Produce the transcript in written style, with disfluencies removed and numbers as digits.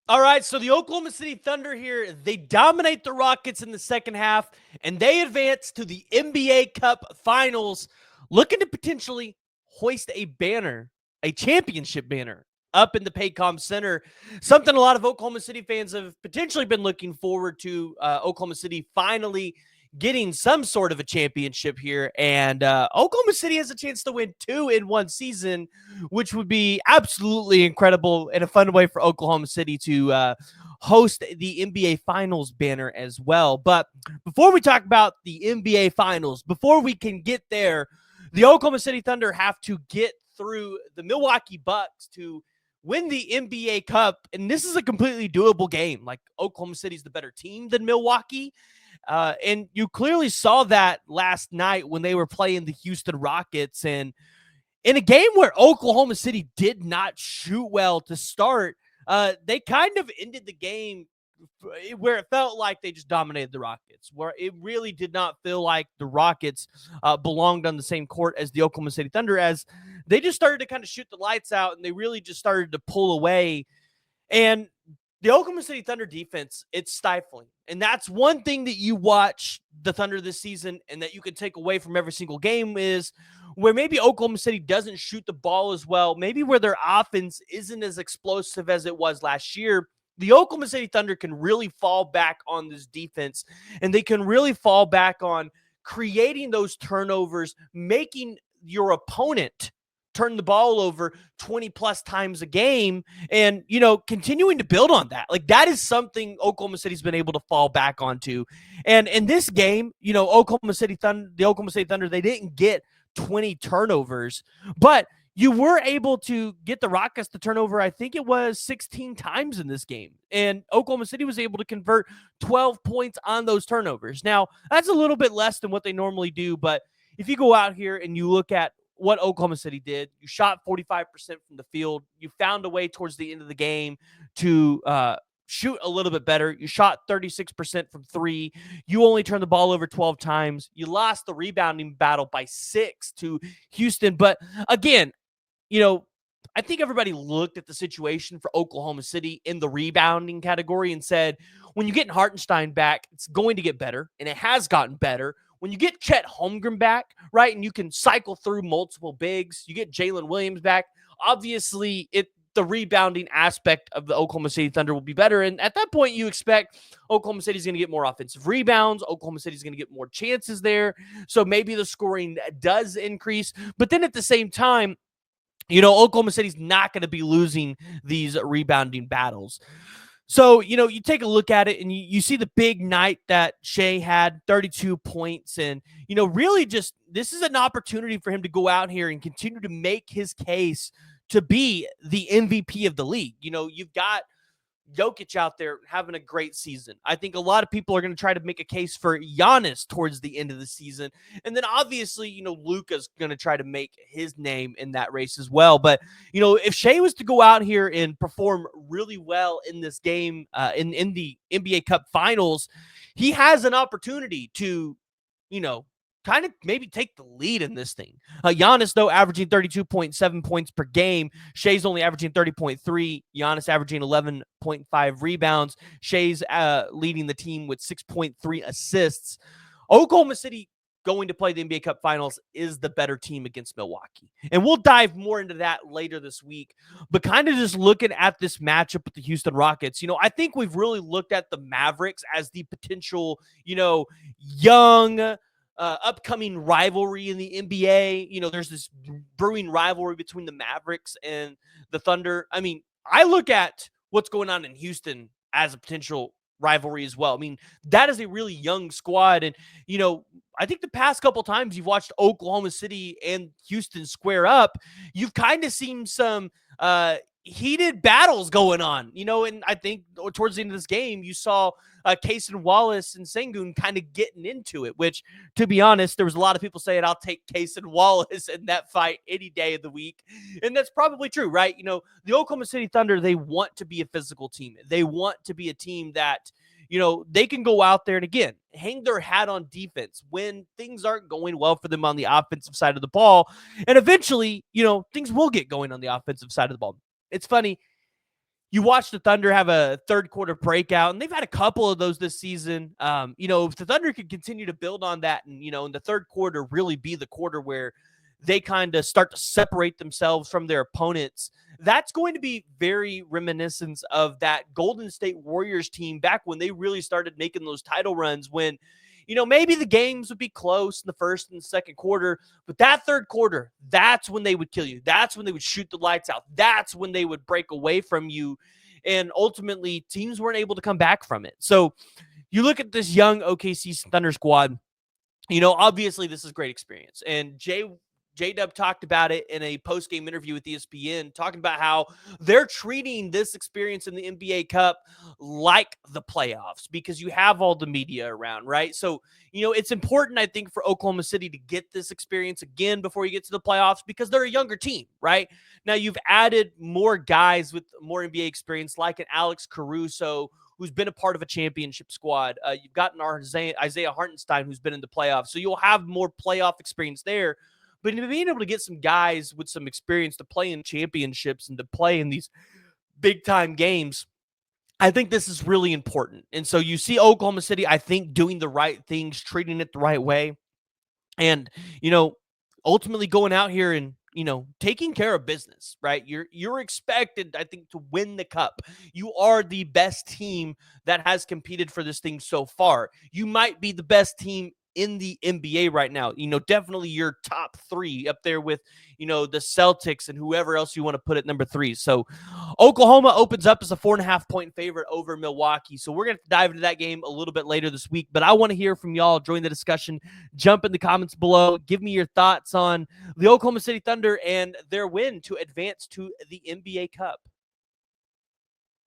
All right, so the Oklahoma City Thunder here, they dominate the Rockets in the second half, and they advance to the NBA Cup Finals, looking to potentially hoist a banner, a championship banner, up in the Paycom Center. Something a lot of Oklahoma City fans have potentially been looking forward to. Oklahoma City finally getting some sort of a championship here, and Oklahoma City has a chance to win two in one season, which would be absolutely incredible and a fun way for Oklahoma City to host the NBA Finals banner as well. But before we talk about the NBA Finals, before we can get there, the Oklahoma City Thunder have to get through the Milwaukee Bucks to win the NBA Cup. And this is a completely doable game. Like, Oklahoma City's the better team than Milwaukee. And you clearly saw that last night when they were playing the Houston Rockets. And in a game where Oklahoma City did not shoot well to start, they kind of ended the game where it felt like they just dominated the Rockets, where it really did not feel like the Rockets belonged on the same court as the Oklahoma City Thunder, as they just started to kind of shoot the lights out and they really just started to pull away. And the Oklahoma City Thunder defense, it's stifling. And that's one thing that you watch the Thunder this season and that you can take away from every single game is where maybe Oklahoma City doesn't shoot the ball as well, maybe where their offense isn't as explosive as it was last year. The Oklahoma City Thunder can really fall back on this defense, and they can really fall back on creating those turnovers, making your opponent turn the ball over 20 plus times a game, and continuing to build on that. Like, that is something Oklahoma City's been able to fall back onto. And in this game, the Oklahoma City Thunder, they didn't get 20 turnovers, but you were able to get the Rockets to turn over, I think it was 16 times in this game. And Oklahoma City was able to convert 12 points on those turnovers. Now, that's a little bit less than what they normally do, but if you go out here and you look at what Oklahoma City did, you shot 45% from the field. You found a way towards the end of the game to shoot a little bit better. You shot 36% from three. You only turned the ball over 12 times. You lost the rebounding battle by 6 to Houston. But again, I think everybody looked at the situation for Oklahoma City in the rebounding category and said, when you get Hartenstein back, it's going to get better, and it has gotten better. When you get Chet Holmgren back, right, and you can cycle through multiple bigs, you get Jalen Williams back, obviously the rebounding aspect of the Oklahoma City Thunder will be better. And at that point, you expect Oklahoma City's going to get more offensive rebounds. Oklahoma City's going to get more chances there. So maybe the scoring does increase. But then at the same time, Oklahoma City's not going to be losing these rebounding battles. So, you take a look at it and you see the big night that Shai had, 32 points. And, really just this is an opportunity for him to go out here and continue to make his case to be the MVP of the league. You've got Jokic out there having a great season. I think a lot of people are going to try to make a case for Giannis towards the end of the season. And then obviously, Luka's going to try to make his name in that race as well. But, if Shai was to go out here and perform really well in this game, in the NBA Cup Finals, he has an opportunity to, kind of maybe take the lead in this thing. Giannis, though, averaging 32.7 points per game. Shai's only averaging 30.3. Giannis averaging 11.5 rebounds. Shai's leading the team with 6.3 assists. Oklahoma City going to play the NBA Cup Finals is the better team against Milwaukee. And we'll dive more into that later this week. But kind of just looking at this matchup with the Houston Rockets, I think we've really looked at the Mavericks as the potential, young, upcoming rivalry in the NBA. There's this brewing rivalry between the Mavericks and the Thunder. I mean, I look at what's going on in Houston as a potential rivalry as well. I mean, that is a really young squad. And, I think the past couple times you've watched Oklahoma City and Houston square up, you've kind of seen some heated battles going on, and I think towards the end of this game, you saw Kaysen Wallace and Sengun kind of getting into it, which, to be honest, there was a lot of people saying, I'll take Kaysen Wallace in that fight any day of the week. And that's probably true, right? The Oklahoma City Thunder, they want to be a physical team. They want to be a team that, they can go out there and, again, hang their hat on defense when things aren't going well for them on the offensive side of the ball. And eventually, things will get going on the offensive side of the ball. It's funny. you watch the Thunder have a third quarter breakout, and they've had a couple of those this season. If the Thunder could continue to build on that and, in the third quarter really be the quarter where they kind of start to separate themselves from their opponents, that's going to be very reminiscent of that Golden State Warriors team back when they really started making those title runs when, maybe the games would be close in the first and second quarter, but that third quarter, that's when they would kill you. That's when they would shoot the lights out. That's when they would break away from you. And ultimately, teams weren't able to come back from it. So you look at this young OKC Thunder squad, obviously this is great experience. And J-Dub talked about it in a post-game interview with ESPN, talking about how they're treating this experience in the NBA Cup like the playoffs because you have all the media around, right? So, it's important, I think, for Oklahoma City to get this experience again before you get to the playoffs because they're a younger team, right? Now, you've added more guys with more NBA experience like an Alex Caruso, who's been a part of a championship squad. You've got an Isaiah Hartenstein, who's been in the playoffs. So you'll have more playoff experience there. But being able to get some guys with some experience to play in championships and to play in these big-time games, I think this is really important. And so you see Oklahoma City, I think, doing the right things, treating it the right way, and, ultimately going out here and, taking care of business, right? You're expected, I think, to win the cup. You are the best team that has competed for this thing so far. You might be the best team in the NBA right now. Definitely your top three up there with, the Celtics and whoever else you want to put at number 3. So Oklahoma opens up as a 4.5-point favorite over Milwaukee. So we're going to dive into that game a little bit later this week, but I want to hear from y'all. Join the discussion. Jump in the comments below. Give me your thoughts on the Oklahoma City Thunder and their win to advance to the NBA Cup.